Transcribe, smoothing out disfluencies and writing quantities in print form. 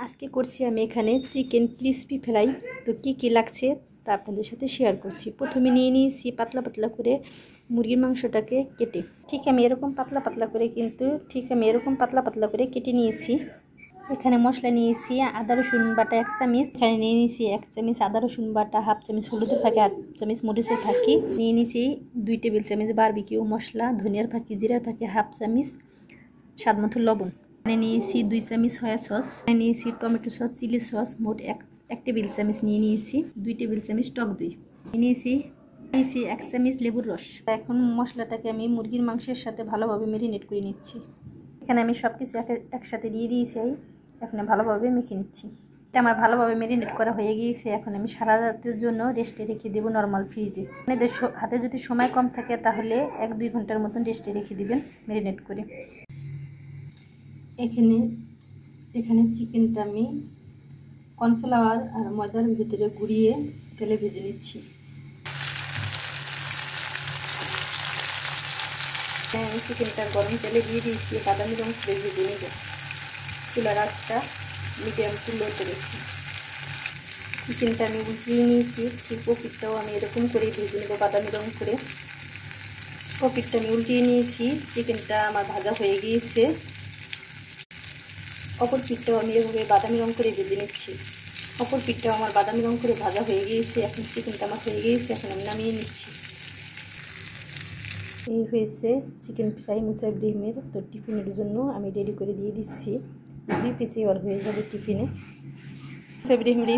আজকে করছি আমি এখানে চিকেন ক্রিসপি ফ্রাই। তো কি লাগছে তা আপনাদের সাথে শেয়ার করছি। প্রথমে নিয়ে নিয়েছি পাতলা পাতলা করে মুরগির মাংসটাকে কেটে, আমি এরকম পাতলা পাতলা করে কেটে নিয়েছি। এখানে মশলা নিয়েছি আদা রসুন বাটা 1 চামচ, এখানে নিয়ে নিয়েছি 1 চামচ আদা রসুন বাটা, 1/2 চামচ হলুদের ফাঁকি, 1 চামচ মরিচের ফাঁকি, নিয়ে নিয়েছি 2 টেবিল চামচ বারবিকিউ মশলা, ধনিয়ার ফাঁকি, জিরার ফাঁকি, 1/2 চামচ স্বাদ মতো লবণ, এখানে নিয়েছি 2 চামচ সয়া সস, এখানে নিয়েছি টমেটো সস, চিলি সস, মোট 1 টেবিল চামচ নিয়ে নিয়েছি, 2 টেবিল চামচ টক দই নিয়েছি, 1 চামচ লেবুর রস। এখন মশলাটাকে আমি মুরগির মাংসের সাথে ভালোভাবে ম্যারিনেট করে নিচ্ছি। এখানে আমি সব কিছু একসাথে দিয়ে দিয়েছি, এখন ভালোভাবে মেখে নিচ্ছি। এটা আমার ভালোভাবে ম্যারিনেট করা হয়ে গিয়েছে। এখন আমি সারা রাতের জন্য রেস্টে রেখে দেবো নর্মাল ফ্রিজে। আপনাদের হাতে যদি সময় কম থাকে তাহলে 1-2 ঘন্টার মতন রেস্টে রেখে দিবেন ম্যারিনেট করে। এখানে চিকেনটা আমি কর্নফ্লাওয়ার আর ময়দার ভিতরে গুঁড়িয়ে তেলে ভেজে নিচ্ছি। আমি চিকেনটা গরম তেলে দিয়ে দিয়েছি, বাদামি রং করে ভেজে নেব। চুলার আঁচটা মিডিয়াম টু লোতে রেখেছি। চিকেনটা আমি উল্টিয়ে নিয়েছি, ঠিক পিঠটাও আমি এরকম করেই ভেজে নেব বাদামি রং করে। পিঠটা আমি উল্টিয়ে নিয়েছি, চিকেনটা আমার ভাজা হয়ে গিয়েছে। অপর পিঠটাও আমি এভাবে বাদামি রং করে ভেজে নিচ্ছি। অপর পিঠটাও আমার বাদামি রং করে ভাজা হয়ে গিয়েছে। এখন চিকেনটা আমার হয়ে গিয়েছে, এখন আমি নামিয়ে নিচ্ছি। এই হয়েছে চিকেন ফ্রাই মুসা ইব্রাহিমের। তো টিফিনের জন্য আমি রেডি করে দিয়ে দিচ্ছি। 2 পিসে আর হয়ে যাবে টিফিনে। মুসা ইব্রাহিমের